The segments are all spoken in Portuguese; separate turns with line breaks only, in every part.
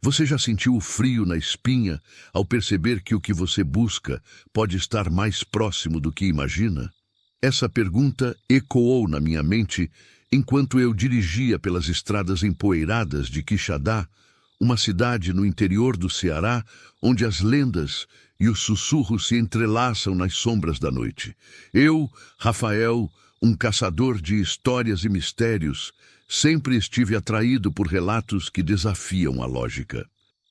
Você já sentiu o frio na espinha ao perceber que o que você busca pode estar mais próximo do que imagina? Essa pergunta ecoou na minha mente enquanto eu dirigia pelas estradas empoeiradas de Quixadá, uma cidade no interior do Ceará, onde as lendas e os sussurros se entrelaçam nas sombras da noite. Eu, Rafael, um caçador de histórias e mistérios, sempre estive atraído por relatos que desafiam a lógica.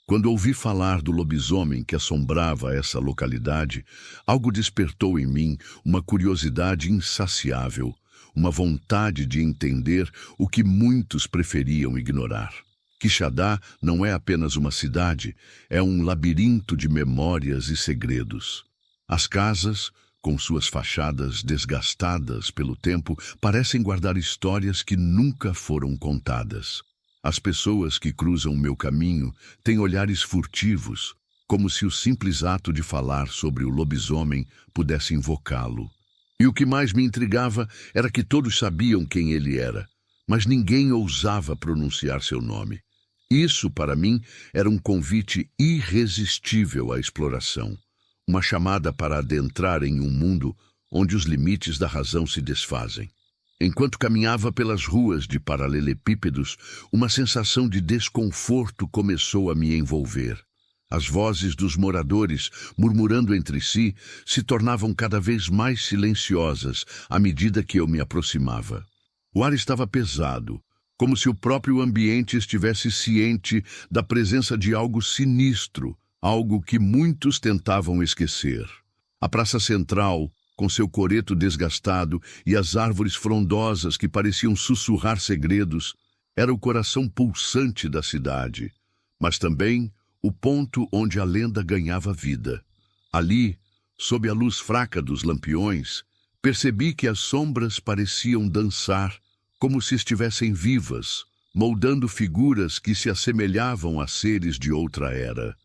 Quando ouvi falar do lobisomem que assombrava essa localidade, algo despertou em mim uma curiosidade insaciável, uma vontade de entender o que muitos preferiam ignorar. Quixadá não é apenas uma cidade, é um labirinto de memórias e segredos. As casas, com suas fachadas desgastadas pelo tempo, parecem guardar histórias que nunca foram contadas. As pessoas que cruzam meu caminho têm olhares furtivos, como se o simples ato de falar sobre o lobisomem pudesse invocá-lo. E o que mais me intrigava era que todos sabiam quem ele era, mas ninguém ousava pronunciar seu nome. Isso, para mim, era um convite irresistível à exploração, uma chamada para adentrar em um mundo onde os limites da razão se desfazem. Enquanto caminhava pelas ruas de paralelepípedos, uma sensação de desconforto começou a me envolver. As vozes dos moradores, murmurando entre si, se tornavam cada vez mais silenciosas à medida que eu me aproximava. O ar estava pesado, como se o próprio ambiente estivesse ciente da presença de algo sinistro, algo que muitos tentavam esquecer. A praça central, com seu coreto desgastado e as árvores frondosas que pareciam sussurrar segredos, era o coração pulsante da cidade, mas também o ponto onde a lenda ganhava vida. Ali, sob a luz fraca dos lampiões, percebi que as sombras pareciam dançar, como se estivessem vivas, moldando figuras que se assemelhavam a seres de outra era.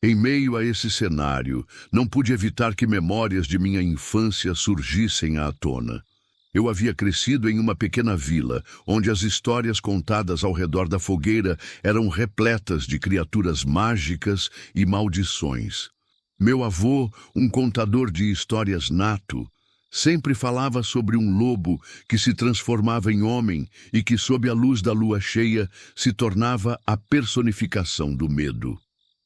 Em meio a esse cenário, não pude evitar que memórias de minha infância surgissem à tona. Eu havia crescido em uma pequena vila, onde as histórias contadas ao redor da fogueira eram repletas de criaturas mágicas e maldições. Meu avô, um contador de histórias nato, sempre falava sobre um lobo que se transformava em homem e que, sob a luz da lua cheia, se tornava a personificação do medo.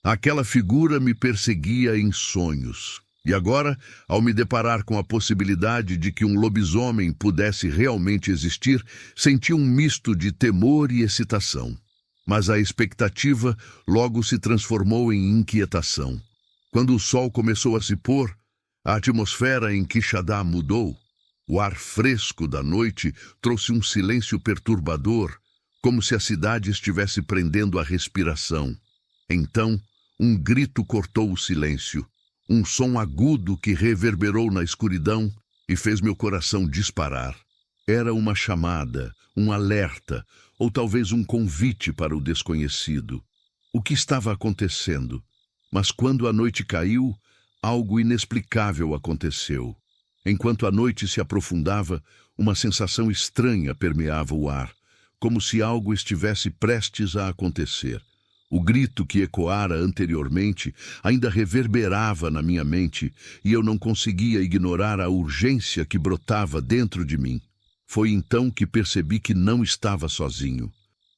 Aquela figura me perseguia em sonhos. E agora, ao me deparar com a possibilidade de que um lobisomem pudesse realmente existir, senti um misto de temor e excitação. Mas a expectativa logo se transformou em inquietação. Quando o sol começou a se pôr, a atmosfera em Quixadá mudou. O ar fresco da noite trouxe um silêncio perturbador, como se a cidade estivesse prendendo a respiração. Então, um grito cortou o silêncio, um som agudo que reverberou na escuridão e fez meu coração disparar. Era uma chamada, um alerta, ou talvez um convite para o desconhecido. O que estava acontecendo? Mas quando a noite caiu, algo inexplicável aconteceu. Enquanto a noite se aprofundava, uma sensação estranha permeava o ar, como se algo estivesse prestes a acontecer. O grito que ecoara anteriormente ainda reverberava na minha mente e eu não conseguia ignorar a urgência que brotava dentro de mim. Foi então que percebi que não estava sozinho.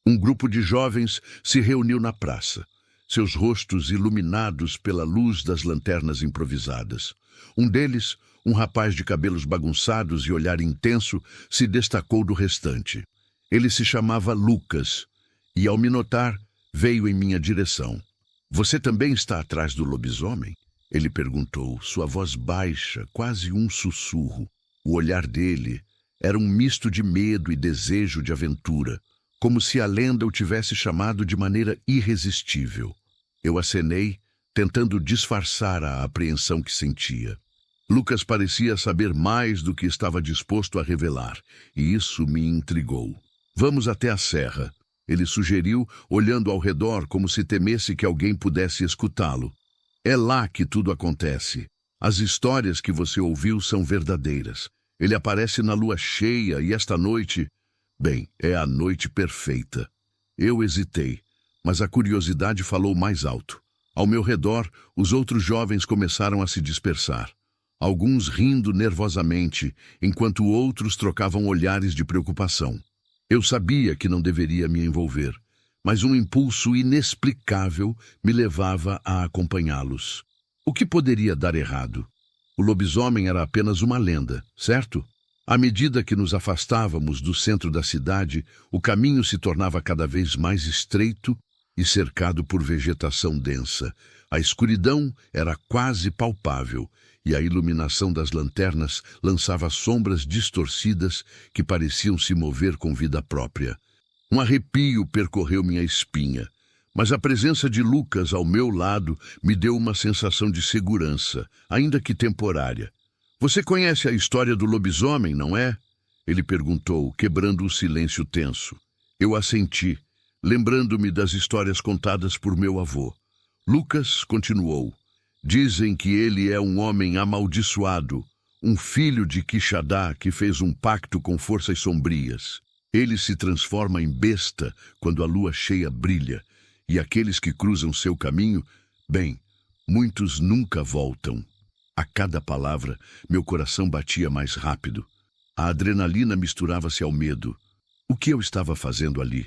Um grupo de jovens se reuniu na praça, seus rostos iluminados pela luz das lanternas improvisadas. Um deles, um rapaz de cabelos bagunçados e olhar intenso, se destacou do restante. Ele se chamava Lucas, e ao me notar, veio em minha direção. "Você também está atrás do lobisomem?" Ele perguntou, sua voz baixa, quase um sussurro. O olhar dele era um misto de medo e desejo de aventura, como se a lenda o tivesse chamado de maneira irresistível. Eu acenei, tentando disfarçar a apreensão que sentia. Lucas parecia saber mais do que estava disposto a revelar, e isso me intrigou. "Vamos até a serra", ele sugeriu, olhando ao redor como se temesse que alguém pudesse escutá-lo. "É lá que tudo acontece. As histórias que você ouviu são verdadeiras. Ele aparece na lua cheia e esta noite... Bem, é a noite perfeita." Eu hesitei, Mas a curiosidade falou mais alto. Ao meu redor, os outros jovens começaram a se dispersar. Alguns rindo nervosamente, enquanto outros trocavam olhares de preocupação. Eu sabia que não deveria me envolver, mas um impulso inexplicável me levava a acompanhá-los. O que poderia dar errado? O lobisomem era apenas uma lenda, certo? À medida que nos afastávamos do centro da cidade, o caminho se tornava cada vez mais estreito e cercado por vegetação densa. A escuridão era quase palpável e a iluminação das lanternas lançava sombras distorcidas que pareciam se mover com vida própria. Um arrepio percorreu minha espinha, mas a presença de Lucas ao meu lado me deu uma sensação de segurança, ainda que temporária. Você conhece a história do lobisomem, não é? Ele perguntou, quebrando o silêncio tenso. Eu assenti, lembrando-me das histórias contadas por meu avô. Lucas continuou. Dizem que ele é um homem amaldiçoado, um filho de Quixadá que fez um pacto com forças sombrias. Ele se transforma em besta quando a lua cheia brilha, e aqueles que cruzam seu caminho, bem, muitos nunca voltam. A cada palavra, meu coração batia mais rápido. A adrenalina misturava-se ao medo. O que eu estava fazendo ali?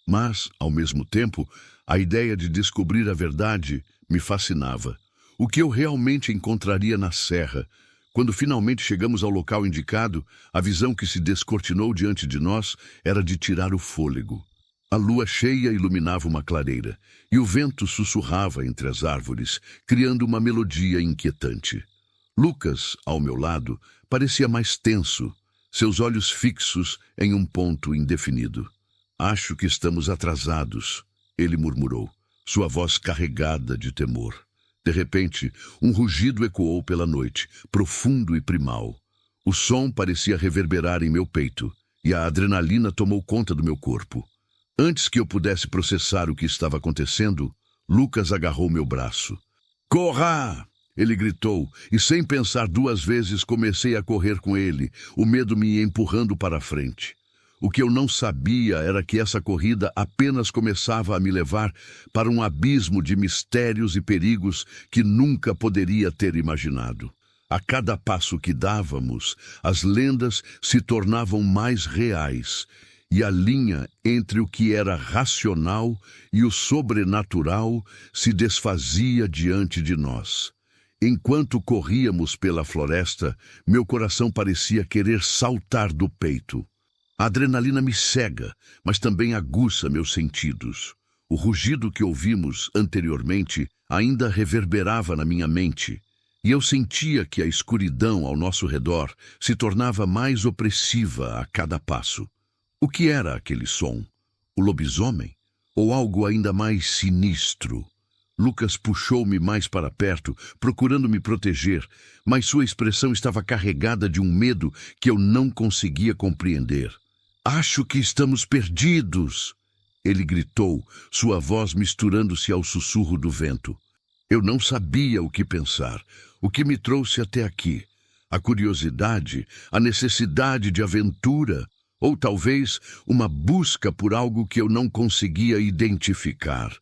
Mas, ao mesmo tempo, a ideia de descobrir a verdade me fascinava. O que eu realmente encontraria na serra? Quando finalmente chegamos ao local indicado, a visão que se descortinou diante de nós era de tirar o fôlego. A lua cheia iluminava uma clareira, e o vento sussurrava entre as árvores, criando uma melodia inquietante. Lucas, ao meu lado, parecia mais tenso, seus olhos fixos em um ponto indefinido. Acho que estamos atrasados, ele murmurou, sua voz carregada de temor. De repente, um rugido ecoou pela noite, profundo e primal. O som parecia reverberar em meu peito, e a adrenalina tomou conta do meu corpo. Antes que eu pudesse processar o que estava acontecendo, Lucas agarrou meu braço. Corra! Ele gritou, e sem pensar duas vezes comecei a correr com ele, o medo me empurrando para a frente. O que eu não sabia era que essa corrida apenas começava a me levar para um abismo de mistérios e perigos que nunca poderia ter imaginado. A cada passo que dávamos, as lendas se tornavam mais reais, e a linha entre o que era racional e o sobrenatural se desfazia diante de nós. Enquanto corríamos pela floresta, meu coração parecia querer saltar do peito. A adrenalina me cega, mas também aguça meus sentidos. O rugido que ouvimos anteriormente ainda reverberava na minha mente, e eu sentia que a escuridão ao nosso redor se tornava mais opressiva a cada passo. O que era aquele som? O lobisomem? Ou algo ainda mais sinistro? Lucas puxou-me mais para perto, procurando me proteger, mas sua expressão estava carregada de um medo que eu não conseguia compreender. Acho que estamos perdidos, ele gritou, sua voz misturando-se ao sussurro do vento. Eu não sabia o que pensar, o que me trouxe até aqui. A curiosidade, a necessidade de aventura, ou talvez uma busca por algo que eu não conseguia identificar.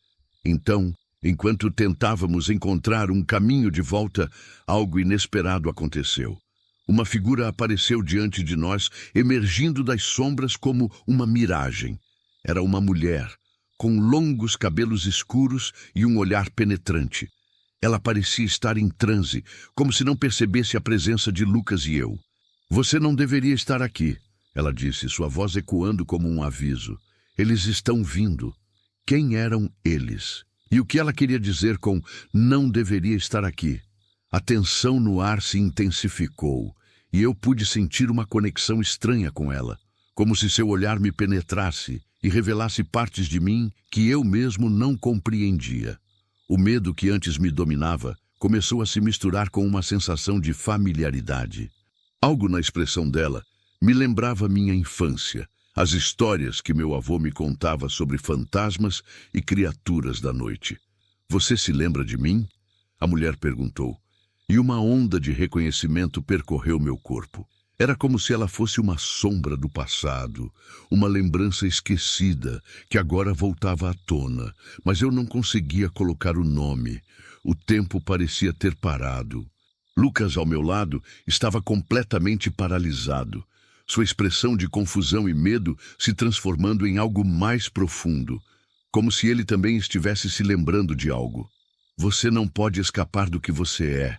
Então, enquanto tentávamos encontrar um caminho de volta, algo inesperado aconteceu. Uma figura apareceu diante de nós, emergindo das sombras como uma miragem. Era uma mulher, com longos cabelos escuros e um olhar penetrante. Ela parecia estar em transe, como se não percebesse a presença de Lucas e eu. Você não deveria estar aqui, ela disse, sua voz ecoando como um aviso. Eles estão vindo. Quem eram eles? E o que ela queria dizer com não deveria estar aqui? A tensão no ar se intensificou, e eu pude sentir uma conexão estranha com ela, como se seu olhar me penetrasse e revelasse partes de mim que eu mesmo não compreendia. O medo que antes me dominava começou a se misturar com uma sensação de familiaridade. Algo na expressão dela me lembrava minha infância, as histórias que meu avô me contava sobre fantasmas e criaturas da noite. Você se lembra de mim? A mulher perguntou, e uma onda de reconhecimento percorreu meu corpo. Era como se ela fosse uma sombra do passado, uma lembrança esquecida que agora voltava à tona, mas eu não conseguia colocar o nome. O tempo parecia ter parado. Lucas, ao meu lado, estava completamente paralisado, sua expressão de confusão e medo se transformando em algo mais profundo, como se ele também estivesse se lembrando de algo. Você não pode escapar do que você é,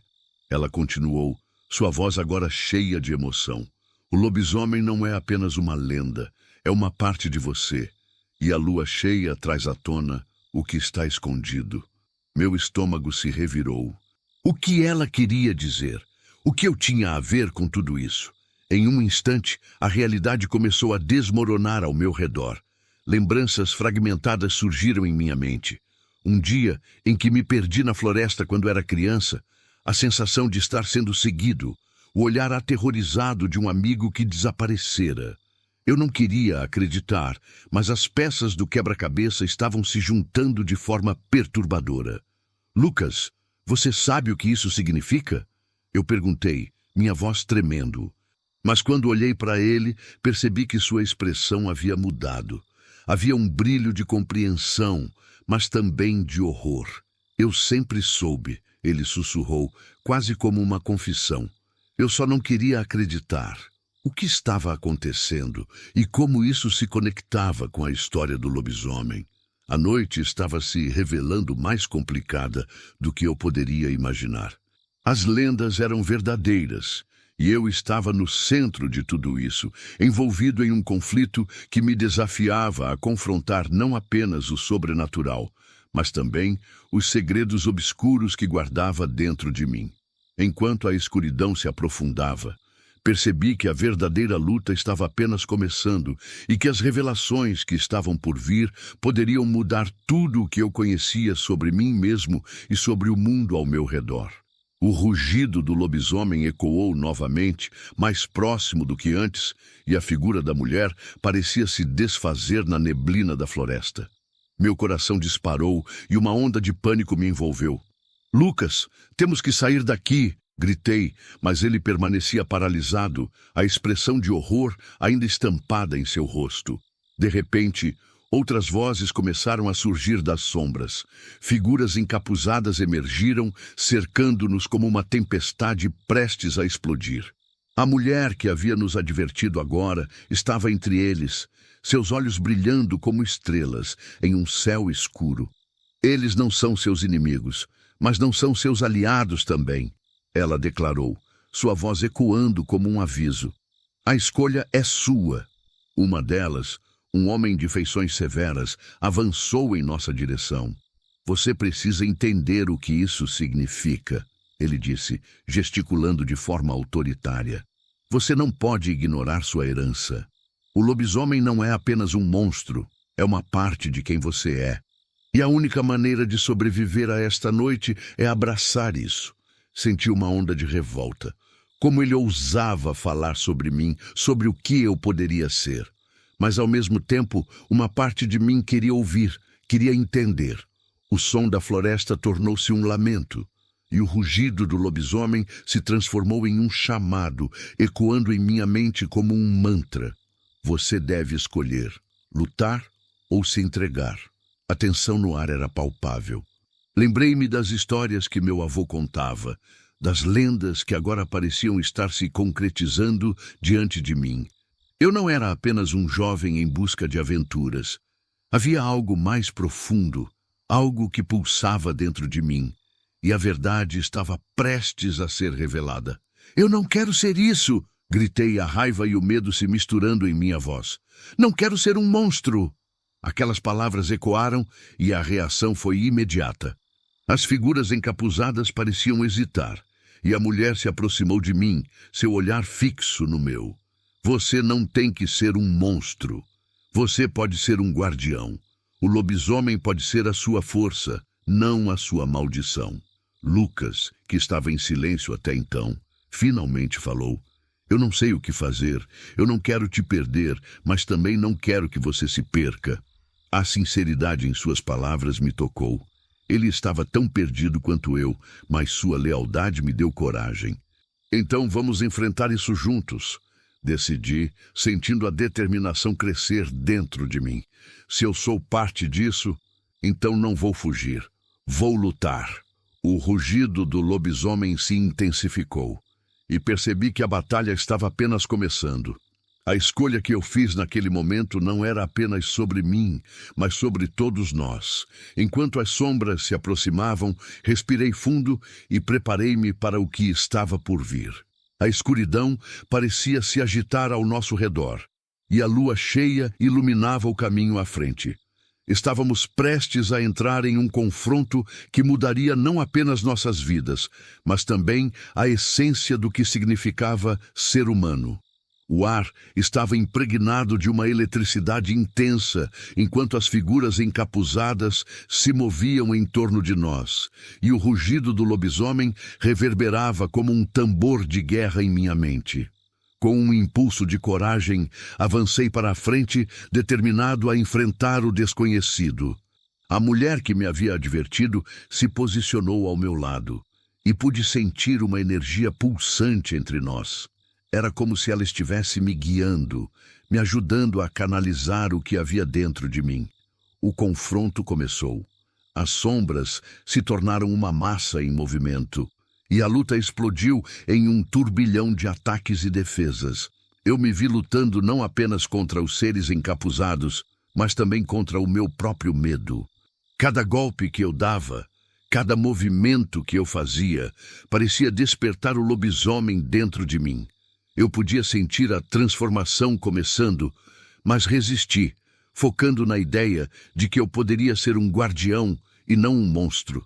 ela continuou, sua voz agora cheia de emoção. O lobisomem não é apenas uma lenda, é uma parte de você, e a lua cheia traz à tona o que está escondido. Meu estômago se revirou. O que ela queria dizer? O que eu tinha a ver com tudo isso? Em um instante, a realidade começou a desmoronar ao meu redor. Lembranças fragmentadas surgiram em minha mente. Um dia em que me perdi na floresta quando era criança, a sensação de estar sendo seguido, o olhar aterrorizado de um amigo que desaparecera. Eu não queria acreditar, mas as peças do quebra-cabeça estavam se juntando de forma perturbadora. Lucas, você sabe o que isso significa? Eu perguntei, minha voz tremendo. Mas quando olhei para ele, percebi que sua expressão havia mudado. Havia um brilho de compreensão, mas também de horror. Eu sempre soube, ele sussurrou, quase como uma confissão. Eu só não queria acreditar. O que estava acontecendo e como isso se conectava com a história do lobisomem? A noite estava se revelando mais complicada do que eu poderia imaginar. As lendas eram verdadeiras, e eu estava no centro de tudo isso, envolvido em um conflito que me desafiava a confrontar não apenas o sobrenatural, mas também os segredos obscuros que guardava dentro de mim. Enquanto a escuridão se aprofundava, percebi que a verdadeira luta estava apenas começando e que as revelações que estavam por vir poderiam mudar tudo o que eu conhecia sobre mim mesmo e sobre o mundo ao meu redor. O rugido do lobisomem ecoou novamente, mais próximo do que antes, e a figura da mulher parecia se desfazer na neblina da floresta. Meu coração disparou e uma onda de pânico me envolveu. Lucas, temos que sair daqui! Gritei, mas ele permanecia paralisado, a expressão de horror ainda estampada em seu rosto. De repente, outras vozes começaram a surgir das sombras. Figuras encapuzadas emergiram, cercando-nos como uma tempestade prestes a explodir. A mulher que havia nos advertido agora estava entre eles, seus olhos brilhando como estrelas em um céu escuro. Eles não são seus inimigos, mas não são seus aliados também, ela declarou, sua voz ecoando como um aviso. A escolha é sua. Uma delas, um homem de feições severas, avançou em nossa direção. Você precisa entender o que isso significa, ele disse, gesticulando de forma autoritária. Você não pode ignorar sua herança. O lobisomem não é apenas um monstro, é uma parte de quem você é. E a única maneira de sobreviver a esta noite é abraçar isso. Senti uma onda de revolta. Como ele ousava falar sobre mim, sobre o que eu poderia ser. Mas, ao mesmo tempo, uma parte de mim queria ouvir, queria entender. O som da floresta tornou-se um lamento, e o rugido do lobisomem se transformou em um chamado, ecoando em minha mente como um mantra. Você deve escolher, lutar ou se entregar. A tensão no ar era palpável. Lembrei-me das histórias que meu avô contava, das lendas que agora pareciam estar se concretizando diante de mim. Eu não era apenas um jovem em busca de aventuras. Havia algo mais profundo, algo que pulsava dentro de mim, e a verdade estava prestes a ser revelada. Eu não quero ser isso! Gritei, a raiva e o medo se misturando em minha voz. Não quero ser um monstro! Aquelas palavras ecoaram e a reação foi imediata. As figuras encapuzadas pareciam hesitar, e a mulher se aproximou de mim, seu olhar fixo no meu. Você não tem que ser um monstro. Você pode ser um guardião. O lobisomem pode ser a sua força, não a sua maldição. Lucas, que estava em silêncio até então, finalmente falou. Eu não sei o que fazer. Eu não quero te perder, mas também não quero que você se perca. A sinceridade em suas palavras me tocou. Ele estava tão perdido quanto eu, mas sua lealdade me deu coragem. Então vamos enfrentar isso juntos. Decidi, sentindo a determinação crescer dentro de mim. Se eu sou parte disso, então não vou fugir. Vou lutar. O rugido do lobisomem se intensificou e percebi que a batalha estava apenas começando. A escolha que eu fiz naquele momento não era apenas sobre mim, mas sobre todos nós. Enquanto as sombras se aproximavam, respirei fundo e preparei-me para o que estava por vir. A escuridão parecia se agitar ao nosso redor, e a lua cheia iluminava o caminho à frente. Estávamos prestes a entrar em um confronto que mudaria não apenas nossas vidas, mas também a essência do que significava ser humano. O ar estava impregnado de uma eletricidade intensa, enquanto as figuras encapuzadas se moviam em torno de nós, e o rugido do lobisomem reverberava como um tambor de guerra em minha mente. Com um impulso de coragem, avancei para a frente, determinado a enfrentar o desconhecido. A mulher que me havia advertido se posicionou ao meu lado, e pude sentir uma energia pulsante entre nós. Era como se ela estivesse me guiando, me ajudando a canalizar o que havia dentro de mim. O confronto começou. As sombras se tornaram uma massa em movimento, e a luta explodiu em um turbilhão de ataques e defesas. Eu me vi lutando não apenas contra os seres encapuzados, mas também contra o meu próprio medo. Cada golpe que eu dava, cada movimento que eu fazia, parecia despertar o lobisomem dentro de mim. Eu podia sentir a transformação começando, mas resisti, focando na ideia de que eu poderia ser um guardião e não um monstro.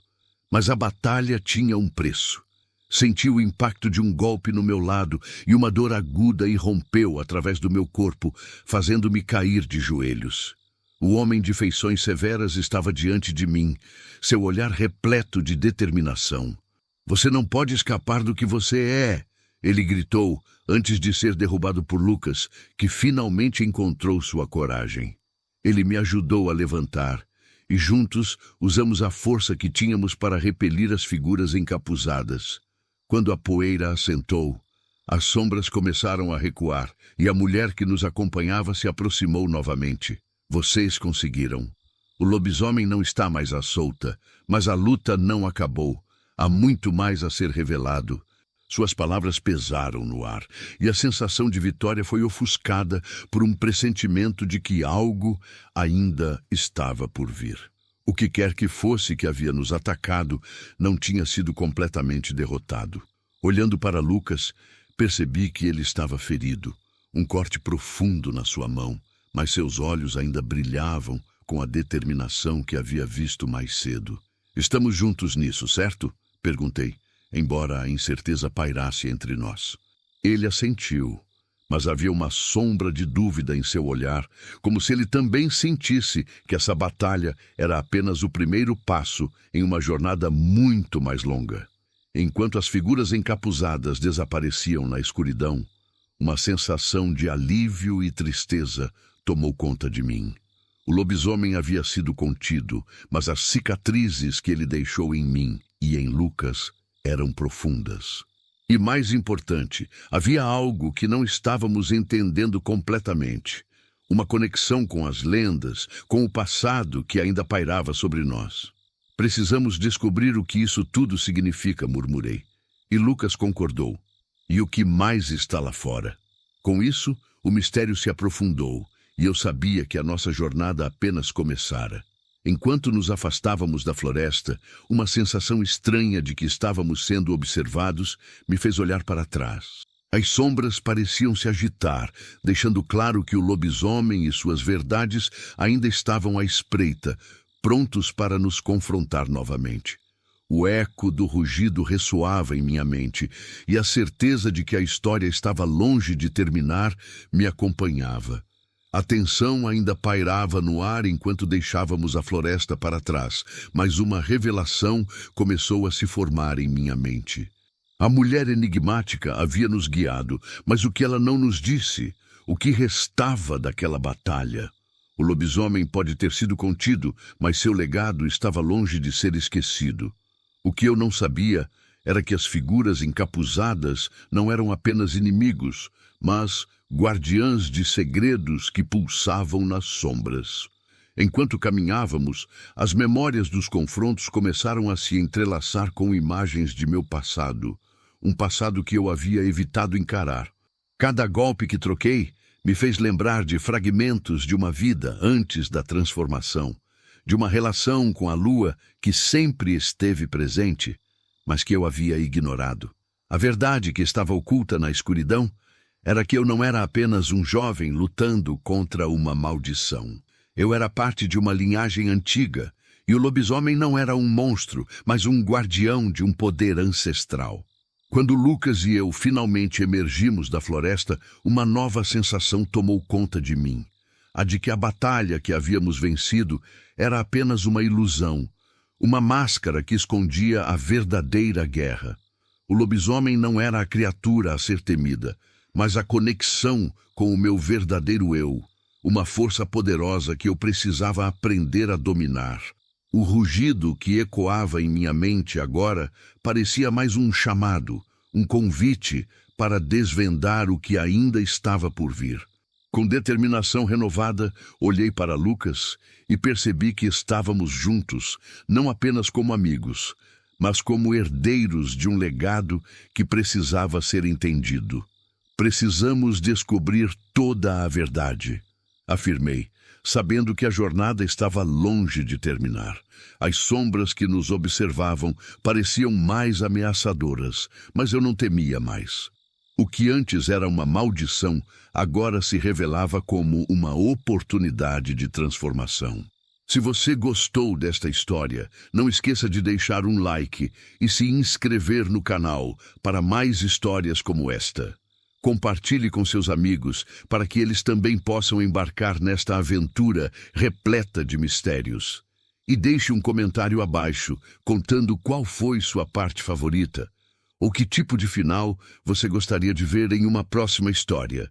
Mas a batalha tinha um preço. Senti o impacto de um golpe no meu lado e uma dor aguda irrompeu através do meu corpo, fazendo-me cair de joelhos. O homem de feições severas estava diante de mim, seu olhar repleto de determinação. "Você não pode escapar do que você é!" Ele gritou, antes de ser derrubado por Lucas, que finalmente encontrou sua coragem. Ele me ajudou a levantar, e juntos usamos a força que tínhamos para repelir as figuras encapuzadas. Quando a poeira assentou, as sombras começaram a recuar, e a mulher que nos acompanhava se aproximou novamente. "Vocês conseguiram. O lobisomem não está mais à solta, mas a luta não acabou. Há muito mais a ser revelado." Suas palavras pesaram no ar, e a sensação de vitória foi ofuscada por um pressentimento de que algo ainda estava por vir. O que quer que fosse que havia nos atacado não tinha sido completamente derrotado. Olhando para Lucas, percebi que ele estava ferido, um corte profundo na sua mão, mas seus olhos ainda brilhavam com a determinação que havia visto mais cedo. "Estamos juntos nisso, certo?" perguntei, embora a incerteza pairasse entre nós. Ele assentiu, mas havia uma sombra de dúvida em seu olhar, como se ele também sentisse que essa batalha era apenas o primeiro passo em uma jornada muito mais longa. Enquanto as figuras encapuzadas desapareciam na escuridão, uma sensação de alívio e tristeza tomou conta de mim. O lobisomem havia sido contido, mas as cicatrizes que ele deixou em mim e em Lucas eram profundas. E mais importante, havia algo que não estávamos entendendo completamente. Uma conexão com as lendas, com o passado que ainda pairava sobre nós. "Precisamos descobrir o que isso tudo significa", murmurei. E Lucas concordou. "E o que mais está lá fora?" Com isso, o mistério se aprofundou, e eu sabia que a nossa jornada apenas começara. Enquanto nos afastávamos da floresta, uma sensação estranha de que estávamos sendo observados me fez olhar para trás. As sombras pareciam se agitar, deixando claro que o lobisomem e suas verdades ainda estavam à espreita, prontos para nos confrontar novamente. O eco do rugido ressoava em minha mente, e a certeza de que a história estava longe de terminar me acompanhava. A tensão ainda pairava no ar enquanto deixávamos a floresta para trás, mas uma revelação começou a se formar em minha mente. A mulher enigmática havia nos guiado, mas o que ela não nos disse? O que restava daquela batalha? O lobisomem pode ter sido contido, mas seu legado estava longe de ser esquecido. O que eu não sabia era que as figuras encapuzadas não eram apenas inimigos, mas guardiãs de segredos que pulsavam nas sombras. Enquanto caminhávamos, as memórias dos confrontos começaram a se entrelaçar com imagens de meu passado, um passado que eu havia evitado encarar. Cada golpe que troquei me fez lembrar de fragmentos de uma vida antes da transformação, de uma relação com a lua que sempre esteve presente, mas que eu havia ignorado. A verdade que estava oculta na escuridão era que eu não era apenas um jovem lutando contra uma maldição. Eu era parte de uma linhagem antiga, e o lobisomem não era um monstro, mas um guardião de um poder ancestral. Quando Lucas e eu finalmente emergimos da floresta, uma nova sensação tomou conta de mim. A de que a batalha que havíamos vencido era apenas uma ilusão, uma máscara que escondia a verdadeira guerra. O lobisomem não era a criatura a ser temida, mas a conexão com o meu verdadeiro eu, uma força poderosa que eu precisava aprender a dominar. O rugido que ecoava em minha mente agora parecia mais um chamado, um convite para desvendar o que ainda estava por vir. Com determinação renovada, olhei para Lucas e percebi que estávamos juntos, não apenas como amigos, mas como herdeiros de um legado que precisava ser entendido. Precisamos descobrir toda a verdade, afirmei, sabendo que a jornada estava longe de terminar. As sombras que nos observavam pareciam mais ameaçadoras, mas eu não temia mais. O que antes era uma maldição, agora se revelava como uma oportunidade de transformação. Se você gostou desta história, não esqueça de deixar um like e se inscrever no canal para mais histórias como esta. Compartilhe com seus amigos para que eles também possam embarcar nesta aventura repleta de mistérios. E deixe um comentário abaixo contando qual foi sua parte favorita ou que tipo de final você gostaria de ver em uma próxima história.